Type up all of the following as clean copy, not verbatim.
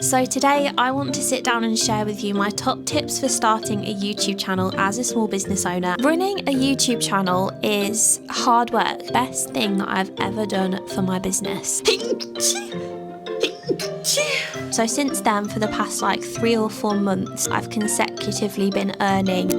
So today I want to sit down and share with you my top tips for starting a YouTube channel as a small business owner. Running a YouTube channel is hard work, best thing that I've ever done for my business. So since then, for the past 3 or 4 months, I've consecutively been earning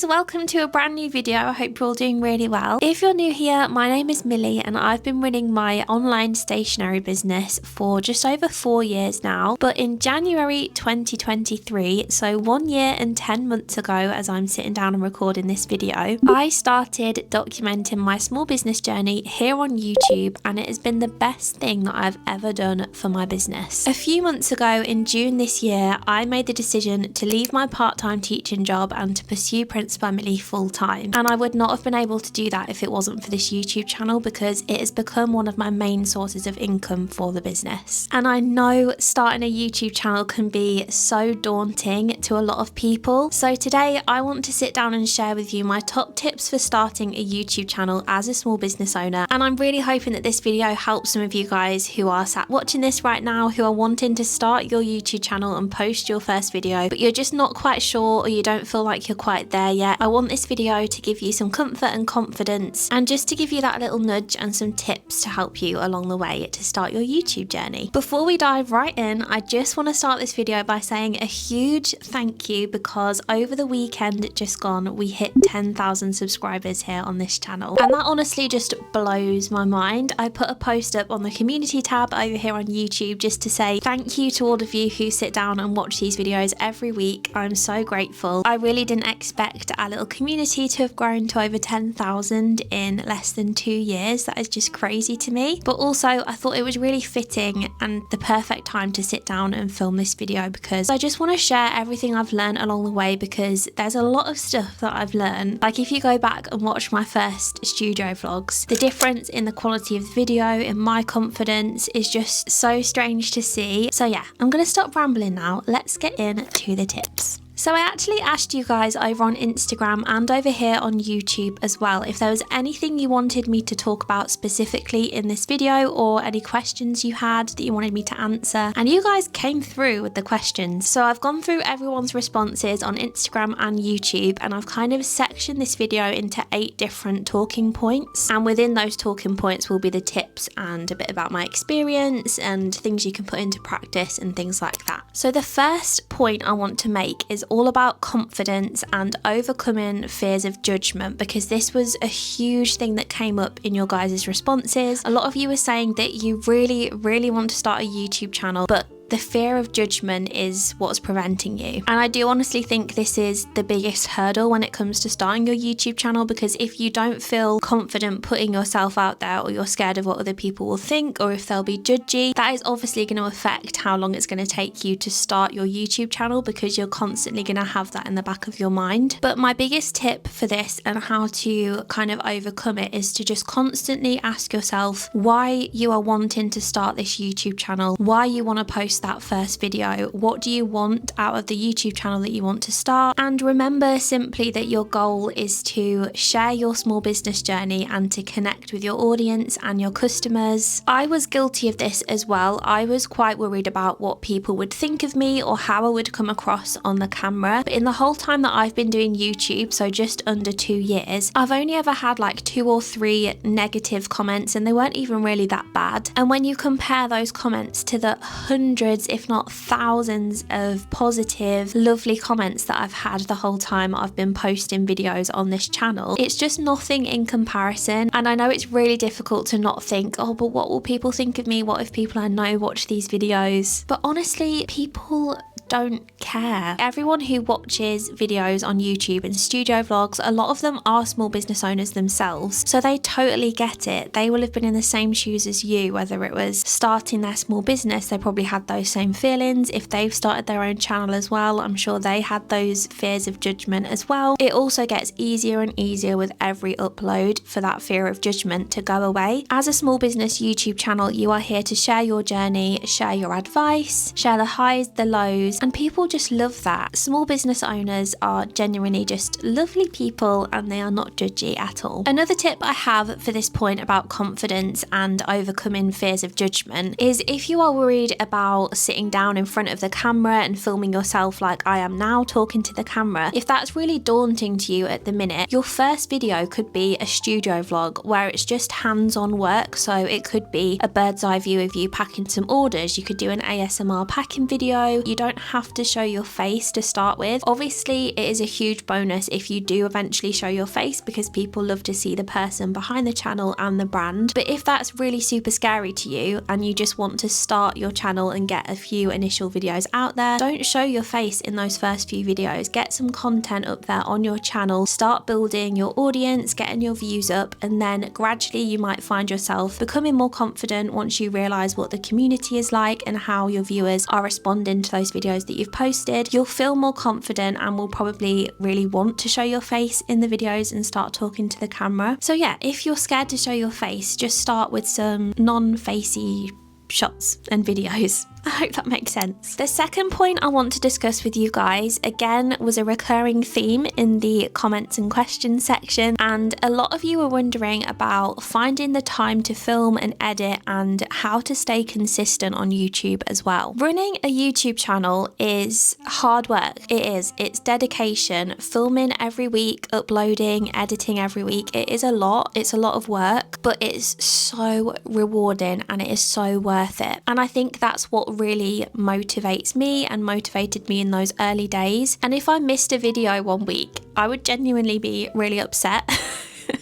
welcome to a brand new video. I hope you're all doing really well. If you're new here, my name is Millie and I've been running my online stationery business for just over 4 years now. But in January 2023, so 1 year and 10 months ago, as I'm sitting down and recording this video, I started documenting my small business journey here on YouTube, and it has been the best thing that I've ever done for my business. A few months ago in June this year, I made the decision to leave my part-time teaching job and to pursue Prince Family full-time, and I would not have been able to do that if it wasn't for this YouTube channel, because it has become one of my main sources of income for the business. And I know starting a YouTube channel can be so daunting to a lot of people, so today I want to sit down and share with you my top tips for starting a YouTube channel as a small business owner. And I'm really hoping that this video helps some of you guys who are sat watching this right now, who are wanting to start your YouTube channel and post your first video, but you're just not quite sure, or you don't feel like you're quite there yet. I want this video to give you some comfort and confidence, and just to give you that little nudge and some tips to help you along the way to start your YouTube journey. Before we dive right in, I just want to start this video by saying a huge thank you, because over the weekend just gone, we hit 10,000 subscribers here on this channel, and that honestly just blows my mind. I put a post up on the community tab over here on YouTube just to say thank you to all of you who sit down and watch these videos every week. I'm so grateful. I really didn't expect our little community to have grown to over 10,000 in less than 2 years. That is just crazy to me. But also I thought it was really fitting and the perfect time to sit down and film this video, because I just want to share everything I've learned along the way, because there's a lot of stuff that I've learned. Like, if you go back and watch my first studio vlogs, the difference in the quality of the video, in my confidence, is just so strange to see. So yeah, I'm gonna stop rambling now. Let's get into the tips. So I actually asked you guys over on Instagram and over here on YouTube as well if there was anything you wanted me to talk about specifically in this video, or any questions you had that you wanted me to answer, and you guys came through with the questions. So I've gone through everyone's responses on Instagram and YouTube, and I've kind of sectioned this video into 8 different talking points, and within those talking points will be the tips and a bit about my experience and things you can put into practice and things like that. So the first point I want to make is all about confidence and overcoming fears of judgment, because this was a huge thing that came up in your guys' responses. A lot of you were saying that you really want to start a YouTube channel, but the fear of judgment is what's preventing you. And I do honestly think this is the biggest hurdle when it comes to starting your YouTube channel, because if you don't feel confident putting yourself out there, or you're scared of what other people will think, or if they'll be judgy, that is obviously going to affect how long it's going to take you to start your YouTube channel, because you're constantly going to have that in the back of your mind. But my biggest tip for this and how to kind of overcome it is to just constantly ask yourself why you are wanting to start this YouTube channel, why you want to post that first video, what do you want out of the YouTube channel that you want to start. And remember simply that your goal is to share your small business journey and to connect with your audience and your customers. I was guilty of this as well. I was quite worried about what people would think of me or how I would come across on the camera. But in the whole time that I've been doing YouTube, so just under 2 years, I've only ever had 2 or 3 negative comments, and they weren't even really that bad. And when you compare those comments to the hundreds, if not thousands, of positive, lovely comments that I've had the whole time I've been posting videos on this channel, it's just nothing in comparison. And I know it's really difficult to not think, oh, but what will people think of me? What if people I know watch these videos? But honestly, people don't care. Everyone who watches videos on YouTube and studio vlogs, a lot of them are small business owners themselves, so they totally get it. They will have been in the same shoes as you, whether it was starting their small business, they probably had those same feelings. If they've started their own channel as well, I'm sure they had those fears of judgment as well. It also gets easier and easier with every upload for that fear of judgment to go away. As a small business YouTube channel, you are here to share your journey, share your advice, share the highs, the lows, and people just love that. Small business owners are genuinely just lovely people and they are not judgy at all. Another tip I have for this point about confidence and overcoming fears of judgment is if you are worried about sitting down in front of the camera and filming yourself like I am now talking to the camera, if that's really daunting to you at the minute, your first video could be a studio vlog where it's just hands-on work. So it could be a bird's eye view of you packing some orders. You could do an ASMR packing video. You don't have to show your face to start with. Obviously, it is a huge bonus if you do eventually show your face because people love to see the person behind the channel and the brand. But if that's really super scary to you and you just want to start your channel and get a few initial videos out there, don't show your face in those first few videos. Get some content up there on your channel, start building your audience, getting your views up, and then gradually you might find yourself becoming more confident once you realize what the community is like and how your viewers are responding to those videos that you've posted. You'll feel more confident and will probably really want to show your face in the videos and start talking to the camera. So yeah, if you're scared to show your face, just start with some non-facey shots and videos. I hope that makes sense. The second point I want to discuss with you guys, again, was a recurring theme in the comments and questions section, and a lot of you were wondering about finding the time to film and edit and how to stay consistent on YouTube as well. Running a YouTube channel is hard work. It is. It's dedication. Filming every week, uploading, editing every week. It is a lot. It's a lot of work, but it's so rewarding and it is so worth it. And I think that's what really motivates me and motivated me in those early days. And if I missed a video one week, I would genuinely be really upset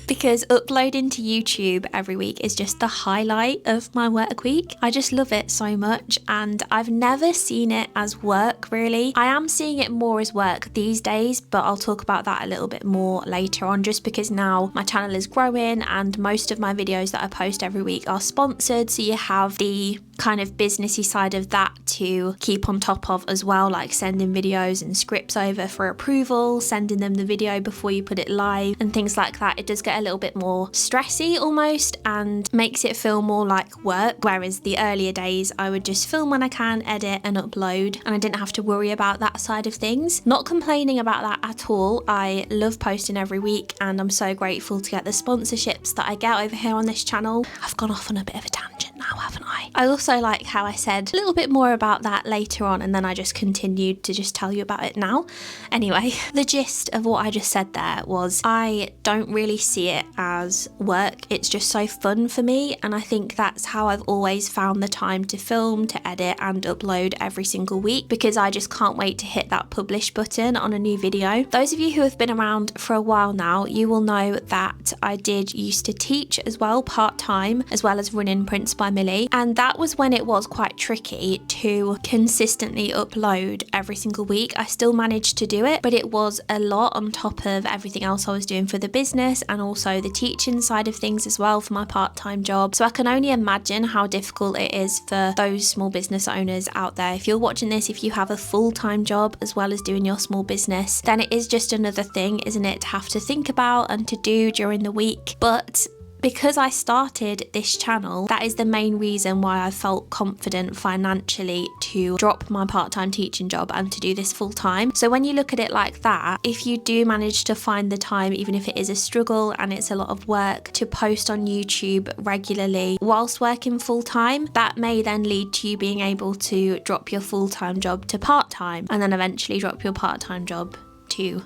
because uploading to YouTube every week is just the highlight of my work week. I just love it so much and I've never seen it as work really. I am seeing it more as work these days, but I'll talk about that a little bit more later on, just because now my channel is growing and most of my videos that I post every week are sponsored, so you have the kind of businessy side of that to keep on top of as well, like sending videos and scripts over for approval, sending them the video before you put it live and things like that. It does get a little bit more stressy almost and makes it feel more like work, whereas the earlier days I would just film when I can, edit and upload, and I didn't have to worry about that side of things. Not complaining about that at all. I love posting every week and I'm so grateful to get the sponsorships that I get over here on this channel. I've gone off on a bit of a tangent now, haven't I? I also like how I said a little bit more about that later on and then I just continued to just tell you about it now. Anyway, the gist of what I just said there was I don't really see it as work. It's just so fun for me, and I think that's how I've always found the time to film, to edit and upload every single week, because I just can't wait to hit that publish button on a new video. Those of you who have been around for a while now, you will know that I did used to teach as well, part-time, as well as running Prince by Millie, and that was when it was quite tricky to consistently upload every single week. I still managed to do it, but it was a lot on top of everything else I was doing for the business and also the teaching side of things as well for my part-time job. So I can only imagine how difficult it is for those small business owners out there. If you're watching this, if you have a full-time job as well as doing your small business, then it is just another thing, isn't it, to have to think about and to do during the week. But because I started this channel, that is the main reason why I felt confident financially to drop my part-time teaching job and to do this full-time. So when you look at it like that, if you do manage to find the time, even if it is a struggle and it's a lot of work, to post on YouTube regularly whilst working full-time, that may then lead to you being able to drop your full-time job to part-time and then eventually drop your part-time job to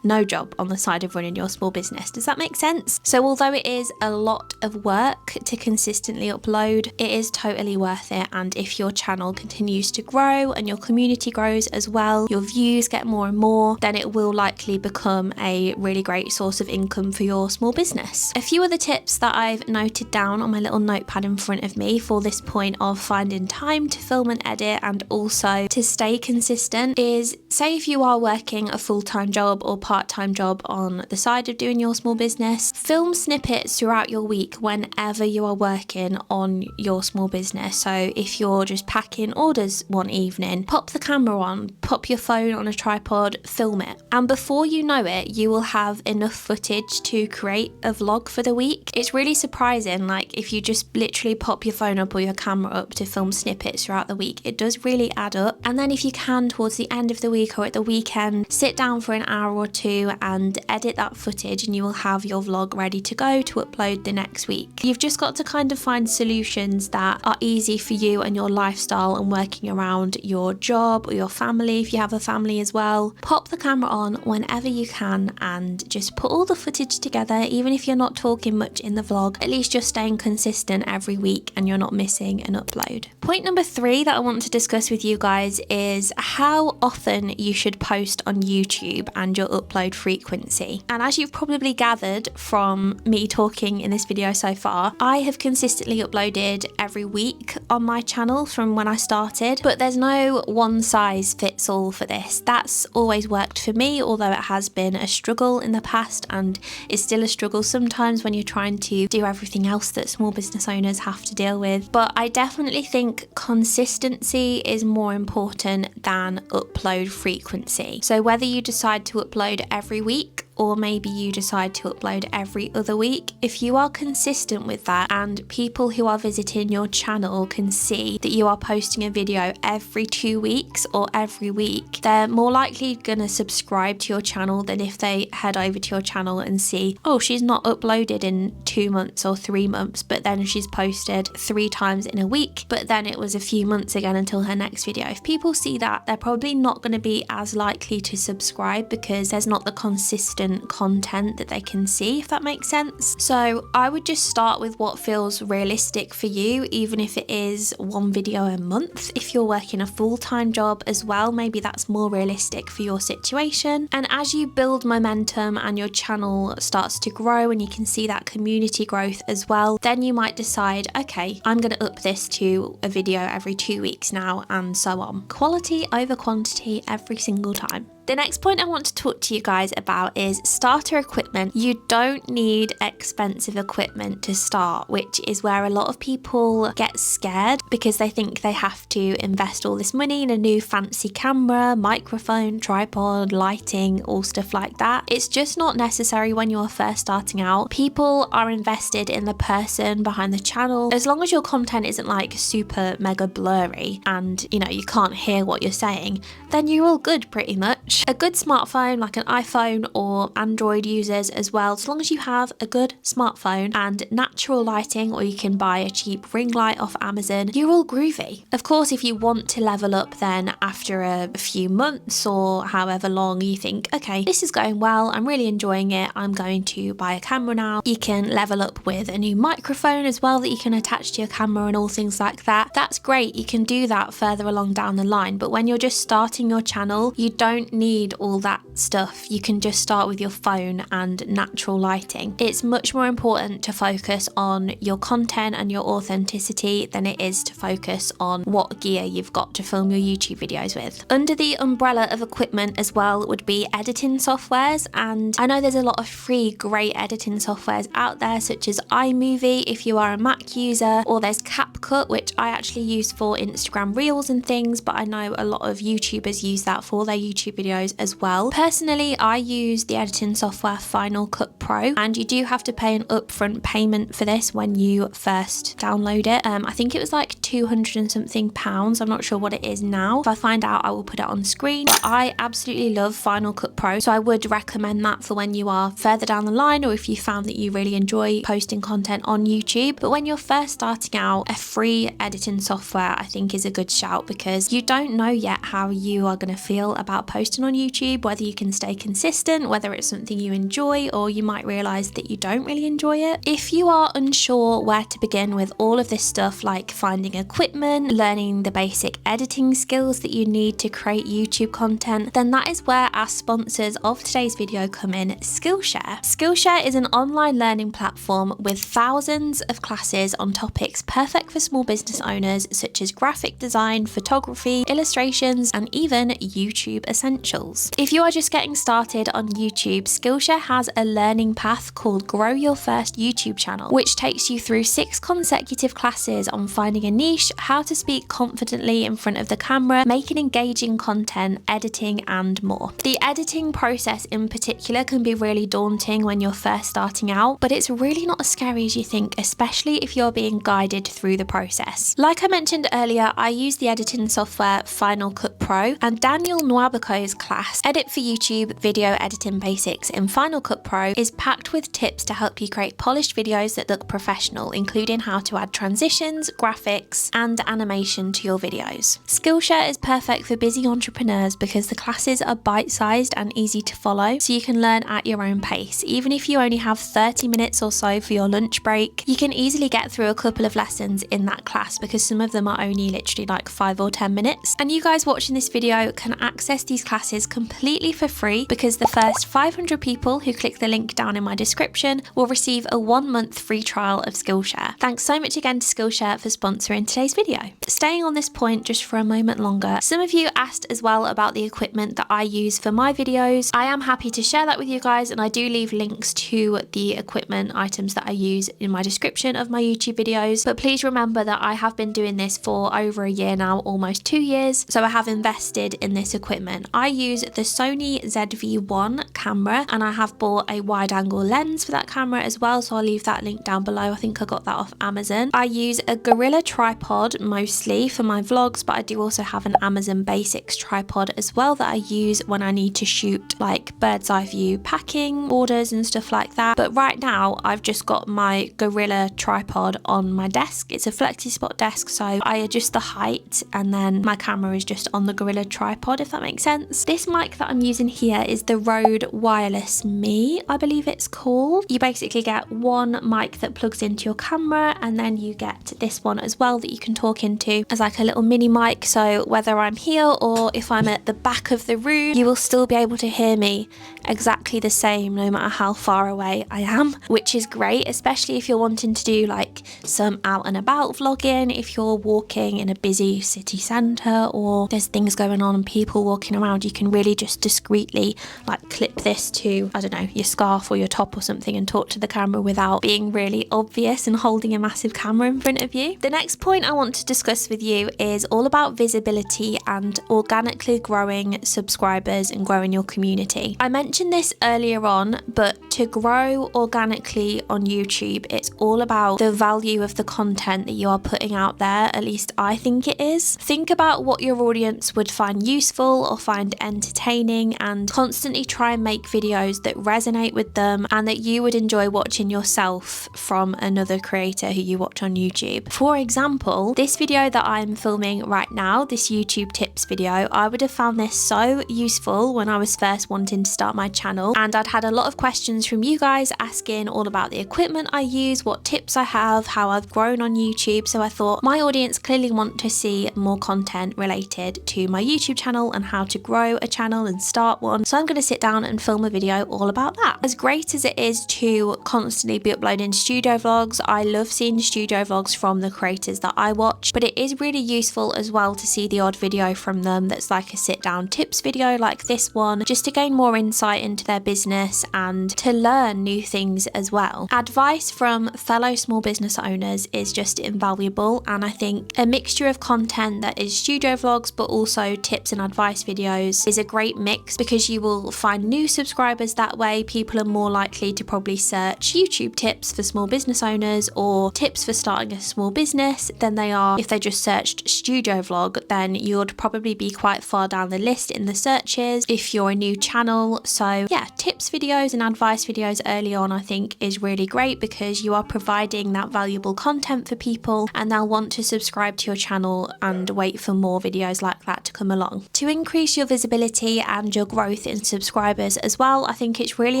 no job on the side of running your small business. Does that make sense? So although it is a lot of work to consistently upload, it is totally worth it. And if your channel continues to grow and your community grows as well, your views get more and more, then it will likely become a really great source of income for your small business. A few other tips that I've noted down on my little notepad in front of me for this point of finding time to film and edit and also to stay consistent is, say if you are working a full-time job or part part-time job on the side of doing your small business. Film snippets throughout your week whenever you are working on your small business. So if you're just packing orders one evening, pop the camera on, pop your phone on a tripod, film it. And before you know it, you will have enough footage to create a vlog for the week. It's really surprising, like if you just literally pop your phone up or your camera up to film snippets throughout the week, it does really add up. And then if you can, towards the end of the week or at the weekend, sit down for an hour or two and edit that footage, and you will have your vlog ready to go to upload the next week. You've just got to kind of find solutions that are easy for you and your lifestyle and working around your job or your family if you have a family as well. Pop the camera on whenever you can and just put all the footage together. Even if you're not talking much in the vlog, at least you're staying consistent every week and you're not missing an upload. Point number 3 that I want to discuss with you guys is how often you should post on YouTube and your upload frequency. And as you've probably gathered from me talking in this video so far, I have consistently uploaded every week on my channel from when I started, but there's no one size fits all for this. That's always worked for me, although it has been a struggle in the past and is still a struggle sometimes when you're trying to do everything else that small business owners have to deal with. But I definitely think consistency is more important than upload frequency. So whether you decide to upload every week or maybe you decide to upload every other week, if you are consistent with that and people who are visiting your channel can see that you are posting a video every 2 weeks or every week, they're more likely going to subscribe to your channel than if they head over to your channel and see, oh, she's not uploaded in 2 months or 3 months, but then she's posted 3 times in a week, but then it was a few months again until her next video. If people see that, they're probably not going to be as likely to subscribe because there's not the consistent content that they can see, if that makes sense. So I would just start with what feels realistic for you, even if it is 1 video a month. If you're working a full-time job as well, maybe that's more realistic for your situation. And as you build momentum and your channel starts to grow and you can see that community growth as well, then you might decide, okay, I'm going to up this to a video every 2 weeks now, and so on. Quality over quantity every single time. The next point I want to talk to you guys about is starter equipment. You don't need expensive equipment to start, which is where a lot of people get scared because they think they have to invest all this money in a new fancy camera, microphone, tripod, lighting, all stuff like that. It's just not necessary when you're first starting out. People are invested in the person behind the channel. As long as your content isn't like super mega blurry and you know you can't hear what you're saying, then you're all good pretty much. A good smartphone like an iPhone or Android users as well, as long as you have a good smartphone and natural lighting, or you can buy a cheap ring light off Amazon, you're all groovy. Of course, if you want to level up then after a few months or however long you think, okay, this is going well, I'm really enjoying it, I'm going to buy a camera now, you can level up with a new microphone as well that you can attach to your camera and all things like that. That's great, you can do that further along down the line, but when you're just starting your channel, you don't need all that stuff. You can just start with your phone and natural lighting. It's much more important to focus on your content and your authenticity than it is to focus on what gear you've got to film your YouTube videos with. Under the umbrella of equipment as well would be editing softwares, and I know there's a lot of free great editing softwares out there such as iMovie if you are a Mac user, or there's CapCut, which I actually use for Instagram Reels and things, but I know a lot of YouTubers use that for their YouTube videos as well. Personally, I use the editing software Final Cut Pro, and you do have to pay an upfront payment for this when you first download it. I think it was like 200 and something pounds. I'm not sure what it is now. If I find out, I will put it on screen. But I absolutely love Final Cut Pro, so I would recommend that for when you are further down the line, or if you found that you really enjoy posting content on YouTube. But when you're first starting out, a free editing software I think is a good shout, because you don't know yet how you are going to feel about posting on YouTube, whether you can stay consistent, whether it's something you enjoy, or you might realize that you don't really enjoy it. If you are unsure where to begin with all of this stuff, like finding equipment, learning the basic editing skills that you need to create YouTube content, then that is where our sponsors of today's video come in, Skillshare. Skillshare is an online learning platform with thousands of classes on topics perfect for small business owners such as graphic design, photography, illustrations, and even YouTube essentials. If you are just getting started on YouTube, Skillshare has a learning path called Grow Your First YouTube Channel, which takes you through 6 consecutive classes on finding a niche, how to speak confidently in front of the camera, making engaging content, editing, and more. The editing process in particular can be really daunting when you're first starting out, but it's really not as scary as you think, especially if you're being guided through the process. Like I mentioned earlier, I use the editing software Final Cut Pro, and Daniel Nwabuko's class, Edit for YouTube Video Editing Basics in Final Cut Pro, is packed with tips to help you create polished videos that look professional, including how to add transitions, graphics, and animation to your videos. Skillshare is perfect for busy entrepreneurs because the classes are bite-sized and easy to follow, so you can learn at your own pace. Even if you only have 30 minutes or so for your lunch break, you can easily get through a couple of lessons in that class because some of them are only literally like 5 or 10 minutes. And you guys watching this video can access these classes completely for free because the first 500 people who click the link down in my description will receive a 1-month free trial of Skillshare. Thanks so much again to Skillshare for sponsoring today's video. Staying on this point just for a moment longer, some of you asked as well about the equipment that I use for my videos. I am happy to share that with you guys, and I do leave links to the equipment items that I use in my description of my YouTube videos. But please remember that I have been doing this for over a year now, almost 2 years, so I have invested in this equipment. I use the Sony ZV-1 camera, and I have bought a wide angle lens for that camera as well, so I'll leave that link down below. I think I got that off Amazon. I use a Gorilla tripod mostly for my vlogs, but I do also have an Amazon Basics tripod as well that I use when I need to shoot like bird's eye view packing orders and stuff like that. But right now I've just got my Gorilla tripod on my desk. It's a flexi spot desk, so I adjust the height and then my camera is just on the Gorilla tripod, if that makes sense. This mic that I'm using here is the Rode Wireless Me, I believe it's called. You basically get one mic that plugs into your camera, and then you get this one as well that you can talk into as like a little mini mic, so whether I'm here or if I'm at the back of the room, you will still be able to hear me exactly the same no matter how far away I am, which is great, especially if you're wanting to do like some out and about vlogging, if you're walking in a busy city centre or there's things going on and people walking around. You can really just discreetly like clip this to, I don't know, your scarf or your top or something and talk to the camera without being really obvious and holding a massive camera in front of you. The next point I want to discuss with you is all about visibility and organically growing subscribers and growing your community. I mentioned this earlier on, but to grow organically on YouTube, it's all about the value of the content that you are putting out there. At least I think it is. Think about what your audience would find useful or find entertaining, and constantly try and make videos that resonate with them and that you would enjoy watching yourself from another creator who you watch on YouTube. For example, this video that I'm filming right now, this YouTube tips video, I would have found this so useful when I was first wanting to start my channel, and I'd had a lot of questions from you guys asking all about the equipment I use, what tips I have, how I've grown on YouTube. So I thought my audience clearly want to see more content related to my YouTube channel and how to grow a channel and start one. So I'm going to sit down and film a video all about that. As great as it is to constantly be uploading studio vlogs, I love seeing studio vlogs from the creators that I watch, but it is really useful as well to see the odd video from them that's like a sit down tips video like this one, just to gain more insight into their business and to learn new things as well. Advice from fellow small business owners is just invaluable, and I think a mixture of content that is studio vlogs but also tips and advice videos is a great mix, because you will find new subscribers that way. People are more likely to probably search YouTube tips for small business owners or tips for starting a small business than they are if they just searched studio vlog. Then you'd probably be quite far down the list in the searches if you're a new channel. So yeah, tips videos and advice videos early on I think is really great, because you are providing that valuable content for people and they'll want to subscribe to your channel and wait for more videos like that to come along. To increase your visibility and your growth in subscribers as well, I think it's really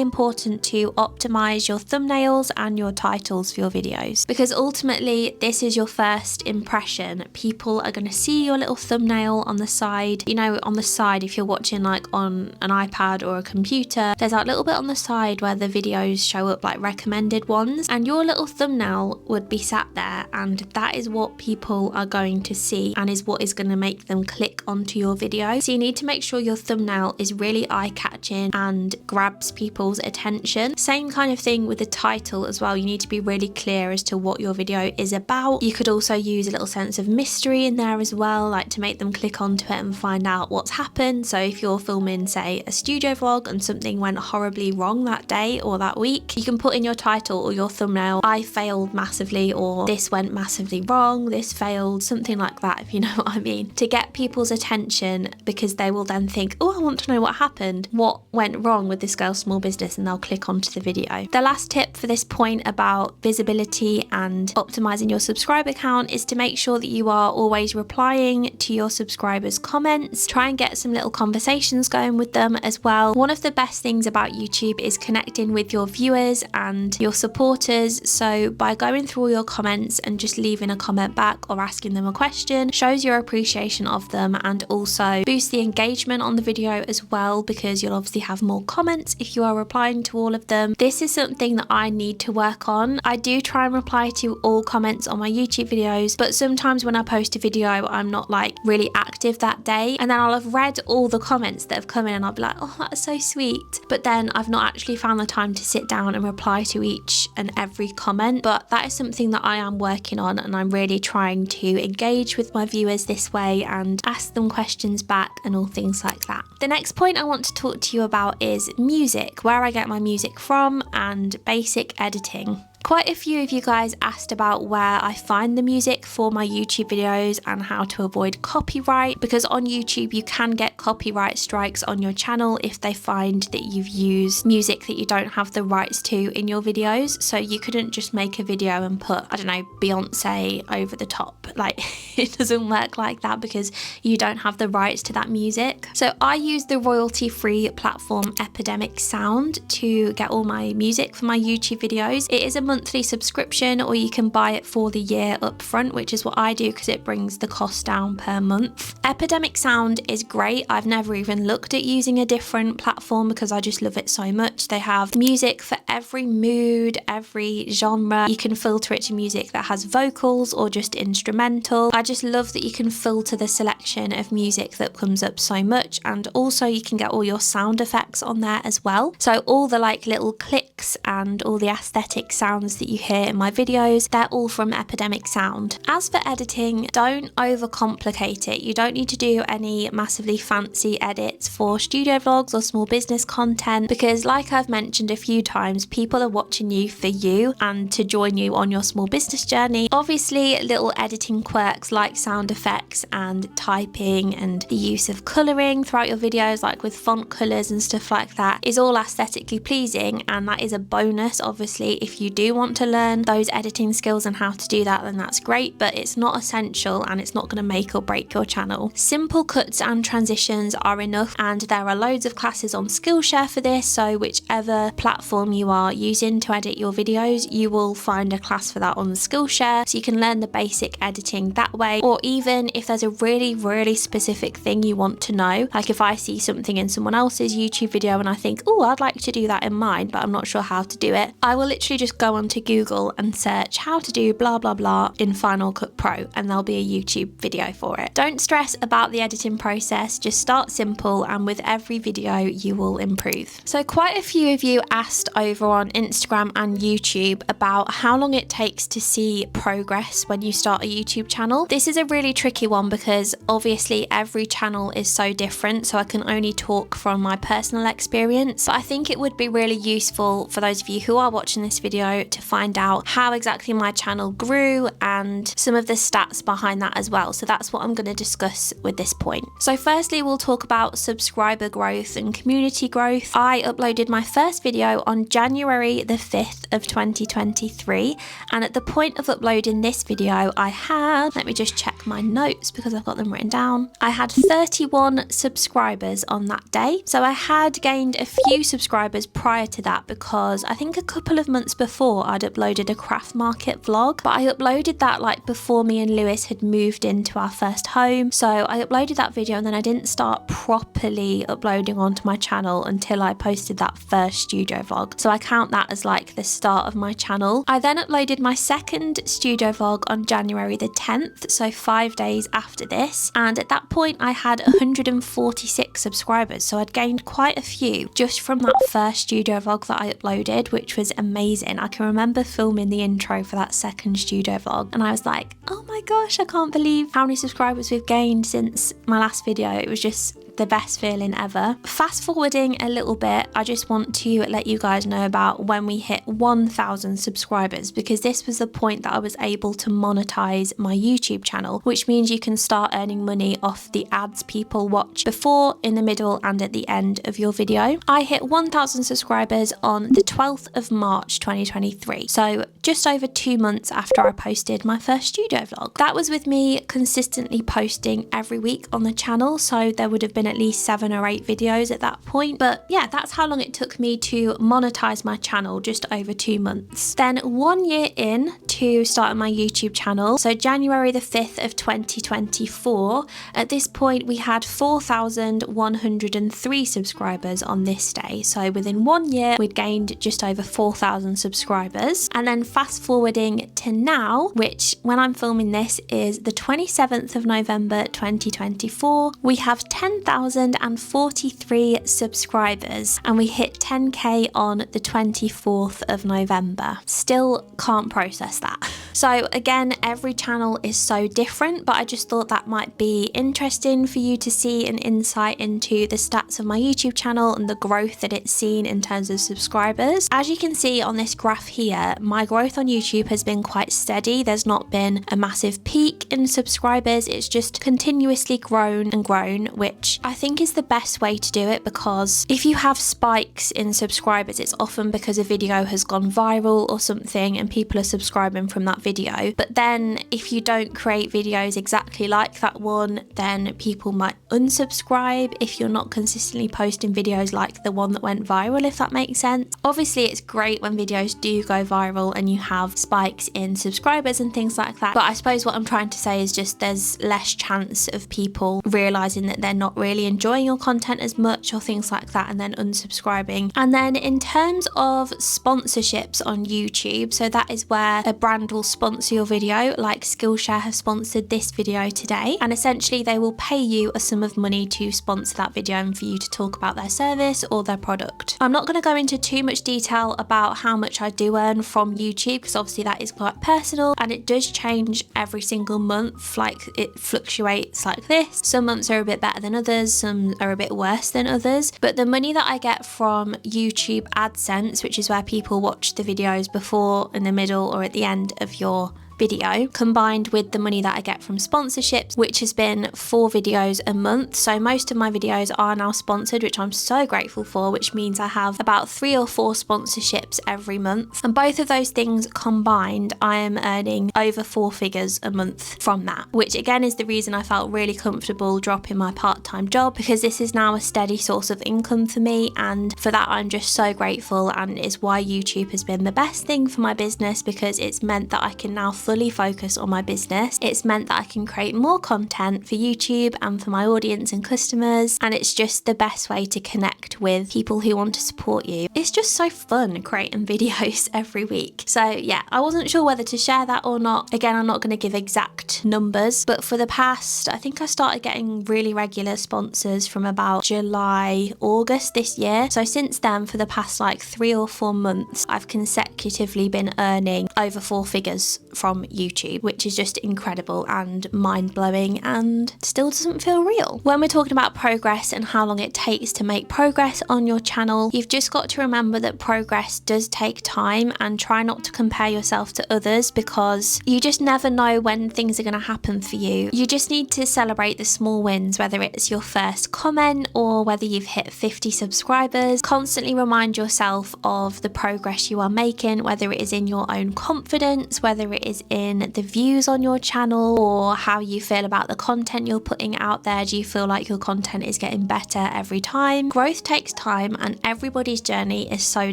important to optimize your thumbnails and your titles for your videos, because ultimately this is your first impression then people are going to see your little thumbnail on the side. You know, on the side, if you're watching like on an iPad or a computer, there's that little bit on the side where the videos show up like recommended ones, and your little thumbnail would be sat there, and that is what people are going to see and is what is going to make them click onto your video. So you need to make sure your thumbnail is really eye-catching and grabs people's attention. Same kind of thing with the title as well. You need to be really clear as to what your video is about. You could also use a little sense of mystery in there as well, like to make them click onto it and find out what's happened. So if you're filming, say, a studio vlog and something went horribly wrong that day or that week, you can put in your title or your thumbnail, I failed massively, or this went massively wrong, this failed, something like that, if you know what I mean, to get people's attention, because they will then think, oh, I want to know what happened, what went wrong with this girl's small business, and they'll click onto the video. The last tip for this point about visibility and optimizing your subscriber count is to make sure that you are always replying to your subscribers' comments. Try and get some little conversations going with them as well. One of the best things about YouTube is connecting with your viewers and your supporters. So by going through all your comments and just leaving a comment back or asking them a question shows your appreciation of them, and also boosts the engagement on the video as well, because you'll obviously have more comments if you are replying to all of them. This is something that I need to work on. I do try and reply to all comments on my YouTube videos, but sometimes when I post a video I'm not like really active that day, and then I'll have read all the comments that have come in and I'll be like, oh, that's so sweet, but then I've not actually found the time to sit down and reply to each and every comment. But that is something that I am working on, and I'm really trying to engage with my viewers this way and ask them questions back and all things like that. The next point I want to talk to you about is music, where I get my music from, and basic editing. Quite a few of you guys asked about where I find the music for my YouTube videos and how to avoid copyright, because on YouTube you can get copyright strikes on your channel if they find that you've used music that you don't have the rights to in your videos. So you couldn't just make a video and put, I don't know, Beyonce over the top. Like, it doesn't work like that because you don't have the rights to that music. So I use the royalty-free platform Epidemic Sound to get all my music for my YouTube videos. It is a monthly subscription, or you can buy it for the year up front, which is what I do because it brings the cost down per month. Epidemic Sound is great. I've never even looked at using a different platform because I just love it so much. They have music for every mood, every genre. You can filter it to music that has vocals or just instrumental. I just love that you can filter the selection of music that comes up so much, and also you can get all your sound effects on there as well. So all the like little clicks and all the aesthetic sounds that you hear in my videos, they're all from Epidemic Sound. As for editing, don't overcomplicate it. You don't need to do any massively fancy edits for studio vlogs or small business content, because like I've mentioned a few times, people are watching you for you and to join you on your small business journey. Obviously, little editing quirks like sound effects and typing and the use of colouring throughout your videos, like with font colours and stuff like that, is all aesthetically pleasing, and that is a bonus. Obviously, if you do want to learn those editing skills and how to do that, then that's great, but it's not essential and it's not going to make or break your channel. Simple cuts and transitions are enough, and there are loads of classes on Skillshare for this, so whichever platform you are using to edit your videos, you will find a class for that on Skillshare, so you can learn the basic editing that way. Or even if there's a really specific thing you want to know, like if I see something in someone else's YouTube video and I think, oh, I'd like to do that in mine, but I'm not sure how to do it, I will literally just go onto Google and search how to do blah blah blah in Final Cut Pro, and there'll be a YouTube video for it. Don't stress about the editing process, just start simple, and with every video you will improve. So quite a few of you asked over on Instagram and YouTube about how long it takes to see progress when you start a YouTube channel. This is a really tricky one because obviously every channel is so different, so I can only talk from my personal experience, but I think it would be really useful for those of you who are watching this video to find out how exactly my channel grew and some of the stats behind that as well. So that's what I'm going to discuss with this point. So firstly, we'll talk about subscriber growth and community growth. I uploaded my first video on January the 5th of 2023, and at the point of uploading this video I had, let me just check my notes because I've got them written down, I had 31 subscribers on that day. So I had gained a few subscribers prior to that because I think a couple of months before thought I'd uploaded a craft market vlog, but I uploaded that like before me and Lewis had moved into our first home. So I uploaded that video and then I didn't start properly uploading onto my channel until I posted that first studio vlog. So I count that as like the start of my channel. I then uploaded my second studio vlog on January the 10th, so 5 days after this. And at that point I had 146 subscribers. So I'd gained quite a few just from that first studio vlog that I uploaded, which was amazing. I can remember filming the intro for that second studio vlog and I was like, oh my gosh, I can't believe how many subscribers we've gained since my last video. It was just the best feeling ever. Fast forwarding a little bit, I just want to let you guys know about when we hit 1,000 subscribers, because this was the point that I was able to monetize my YouTube channel, which means you can start earning money off the ads people watch before, in the middle and at the end of your video. I hit 1,000 subscribers on the 12th of March 2023, so just over 2 months after I posted my first studio vlog. That was with me consistently posting every week on the channel, so there would have been at least 7 or 8 videos at that point. But yeah, that's how long it took me to monetize my channel, just over 2 months. Then 1 year in to starting my YouTube channel, so January the 5th of 2024, at this point we had 4,103 subscribers on this day. So within 1 year we'd gained just over 4,000 subscribers. And then fast forwarding to now, which when I'm filming this is the 27th of November 2024, we have 10,043 subscribers and we hit 10k on the 24th of November. Still can't process that. So again, every channel is so different, but I just thought that might be interesting for you to see an insight into the stats of my YouTube channel and the growth that it's seen in terms of subscribers. As you can see on this graph here, my growth on YouTube has been quite steady. There's not been a massive peak in subscribers. It's just continuously grown and grown, which I think is the best way to do it, because if you have spikes in subscribers, it's often because a video has gone viral or something and people are subscribing from that video. But then if you don't create videos exactly like that one, then people might unsubscribe if you're not consistently posting videos like the one that went viral, if that makes sense. Obviously it's great when videos do go viral and you have spikes in subscribers and things like that, but I suppose what I'm trying to say is just there's less chance of people realizing that they're not really enjoying your content as much or things like that and then unsubscribing. And then in terms of sponsorships on YouTube, so that is where a brand will sponsor your video, like Skillshare have sponsored this video today, and essentially they will pay you a sum of money to sponsor that video and for you to talk about their service or their product. I'm not going to go into too much detail about how much I do earn from YouTube, because obviously that is quite personal and it does change every single month. Like, it fluctuates like this. Some months are a bit better than others, some are a bit worse than others, but the money that I get from YouTube AdSense, which is where people watch the videos before, in the middle or at the end of your video, combined with the money that I get from sponsorships, which has been 4 videos a month. So most of my videos are now sponsored, which I'm so grateful for, which means I have about 3 or 4 sponsorships every month. And both of those things combined, I am earning over 4 figures a month from that, which again is the reason I felt really comfortable dropping my part-time job, because this is now a steady source of income for me, and for that I'm just so grateful, and it's why YouTube has been the best thing for my business, because it's meant that I can now fully focus on my business. It's meant that I can create more content for YouTube and for my audience and customers, and it's just the best way to connect with people who want to support you. It's just so fun creating videos every week. So yeah, I wasn't sure whether to share that or not. Again, I'm not going to give exact numbers, but for the past, I think I started getting really regular sponsors from about July, August this year. So since then, for the past like 3 or 4 months, I've consecutively been earning over 4 figures from YouTube, which is just incredible and mind-blowing and still doesn't feel real. When we're talking about progress and how long it takes to make progress on your channel, you've just got to remember that progress does take time, and try not to compare yourself to others, because you just never know when things are going to happen for you. You just need to celebrate the small wins, whether it's your first comment or whether you've hit 50 subscribers. Constantly remind yourself of the progress you are making, whether it is in your own confidence, whether it is in the views on your channel or how you feel about the content you're putting out there. Do you feel like your content is getting better every time? Growth takes time and everybody's journey is so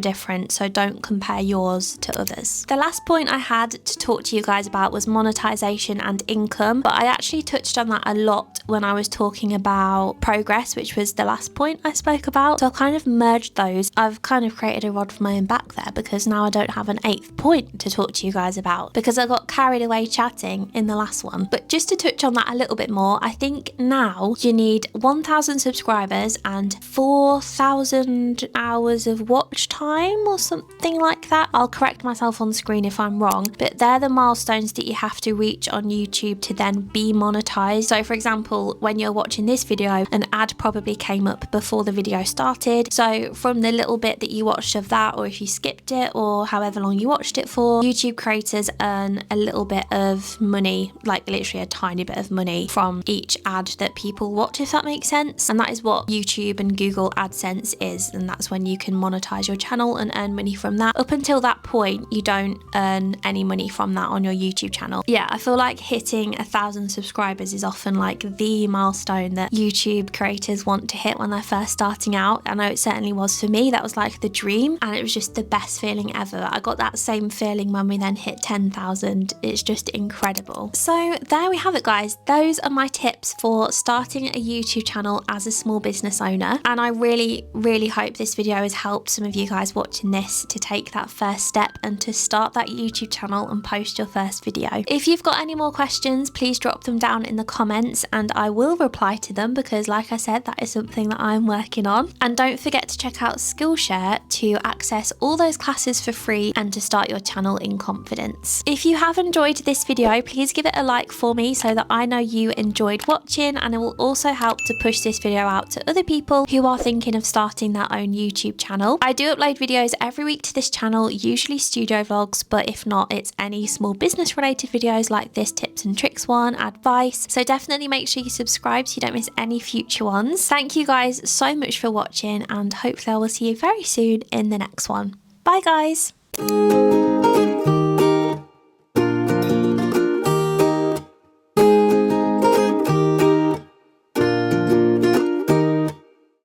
different, so don't compare yours to others. The last point I had to talk to you guys about was monetization and income, but I actually touched on that a lot when I was talking about progress, which was the last point I spoke about. So I kind of merged those. I've kind of created a rod for my own back there because now I don't have an 8th point to talk to you guys about because I got carried away chatting in the last one. But just to touch on that a little bit more, I think now you need 1,000 subscribers and 4,000 hours of watch time or something like that. I'll correct myself on screen if I'm wrong, but they're the milestones that you have to reach on YouTube to then be monetized. So for example, when you're watching this video, an ad probably came up before the video started. So from the little bit that you watched of that, or if you skipped it or however long you watched it for, YouTube creators earn a little bit of money, like literally a tiny bit of money from each ad that people watch, if that makes sense. And that is what YouTube and Google AdSense is, and that's when you can monetize your channel and earn money from that. Up until that point, you don't earn any money from that on your YouTube channel. Yeah, I feel like hitting 1,000 subscribers is often like the milestone that YouTube creators want to hit when they're first starting out. I know it certainly was for me. That was like the dream, and it was just the best feeling ever. I got that same feeling when we then hit 10,000. It's just incredible. So there we have it, guys. Those are my tips for starting a YouTube channel as a small business owner, and I really hope this video has helped some of you guys watching this to take that first step and to start that YouTube channel and post your first video. If you've got any more questions, please drop them down in the comments and I will reply to them because, like I said, that is something that I'm working on. And don't forget to check out Skillshare to access all those classes for free and to start your channel in confidence. If you have enjoyed this video, please give it a like for me so that I know you enjoyed watching, and it will also help to push this video out to other people who are thinking of starting their own YouTube channel. I do upload videos every week to this channel, usually studio vlogs, but if not, it's any small business related videos like this tips and tricks one, advice. So definitely make sure you subscribe so you don't miss any future ones. Thank you guys so much for watching, and hopefully I will see you very soon in the next one. Bye guys.